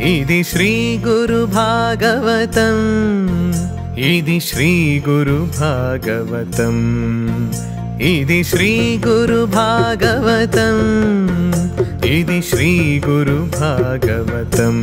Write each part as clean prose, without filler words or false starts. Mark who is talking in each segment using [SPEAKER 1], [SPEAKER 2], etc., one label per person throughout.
[SPEAKER 1] ఇది శ్రీ గురు భాగవతం, ఇది శ్రీ గురు భాగవతం, ఇది శ్రీ గురు భాగవతం, ఇది శ్రీ గురు భాగవతం.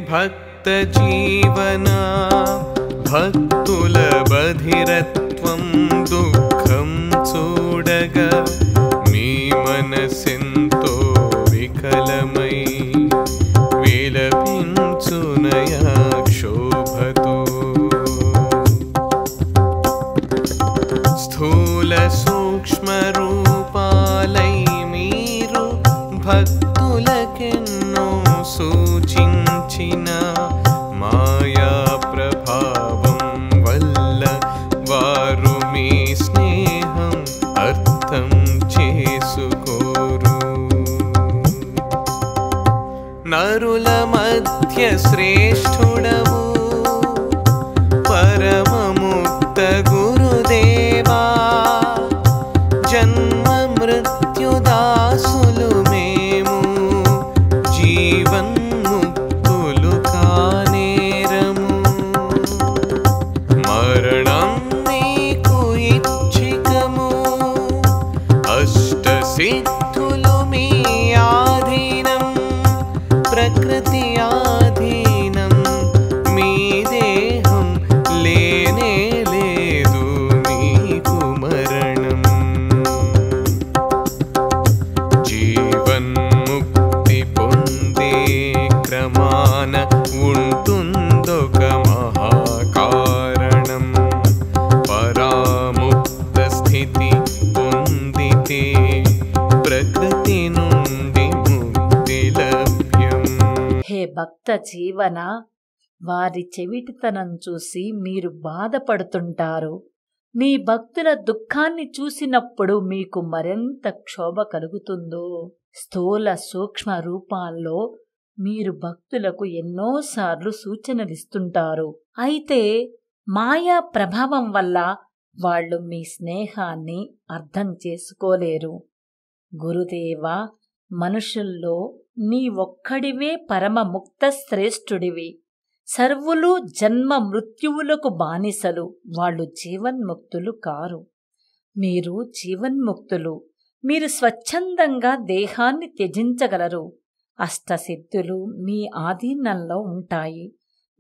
[SPEAKER 1] భక్త జీవనా భక్తుల బధిరత్వం దుఃఖం చూడగా మీ మనసెంతో వికలమై విలపించునయా క్షోభతో. స్థూల సూక్ష్మ రూపాలై మీరు భక్తులకెన్నో సూచించిన మాయా ప్రభావం వల్ల వారు మీ స్నేహం అర్థం చేసుకోరు. నరుల మధ్య శ్రేష్ఠుడవు పరమముక్త గురుదేవా, జన్మ మృత్యుదాసులు మేము జీవన్ముక్తులు కానేరము. మరణం నీకు ఇచ్చికము, అష్టసిద్ధులు మీ ఆధీనం, ప్రకృతి ఆధీనం, మీ దేహం లేనే లేదు మీకు మరణం. జీవన్ముక్తి పొందే క్రమాన ఉంటుందొక మహాకారణం. పరాముక్త స్థితి పొందితే ప్రకృతి నుండి ముక్తి లభ్యం.
[SPEAKER 2] హే భక్త జీవన, వారి చెవిటితనం చూసి మీరు బాధపడుతుంటారు. మీ భక్తుల దుఃఖాన్ని చూసినప్పుడు మీకు మరింత క్షోభ కలుగుతుందో. స్థూల సూక్ష్మ రూపాల్లో మీరు భక్తులకు ఎన్నోసార్లు సూచనలిస్తుంటారు. అయితే మాయా ప్రభావం వల్ల వాళ్ళు మీ స్నేహాన్ని అర్థం చేసుకోలేరు. గురుదేవా, మనుషుల్లో నీ ఒక్కడివే పరమ ముక్త శ్రేష్ఠుడివి. సర్వులు జన్మ మృత్యువులకు బానిసలు, వాళ్ళు జీవన్ముక్తులు కారు. మీరు జీవన్ముక్తులు. మీరు స్వచ్ఛందంగా దేహాన్ని త్యజించగలరు. అష్టసిద్ధులు మీ ఆధీనంలో ఉంటాయి.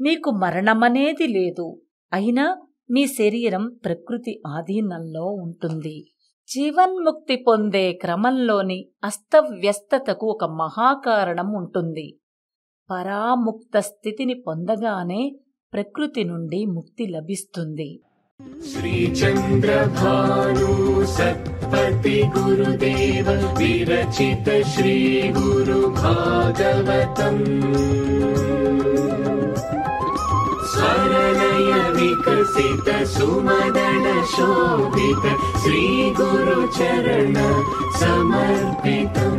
[SPEAKER 2] మీకు మరణమనేది లేదు. అయినా మీ శరీరం ప్రకృతి ఆధీనంలో ఉంటుంది. జీవన్ముక్తి పొందే క్రమంలోని అస్తవ్యస్తతకు ఒక మహాకారణం ఉంటుంది. పరాముక్త స్థితిని పొందగానే ప్రకృతి నుండి ముక్తి లభిస్తుంది.
[SPEAKER 3] శ్రీచంద్రభాను సత్పతి గురుదేవ విరచిత శ్రీ గురు భాగవతం. స్వరలయ వికసిత సుమదన శోభిత శ్రీ గురు చరణ సమర్పితం.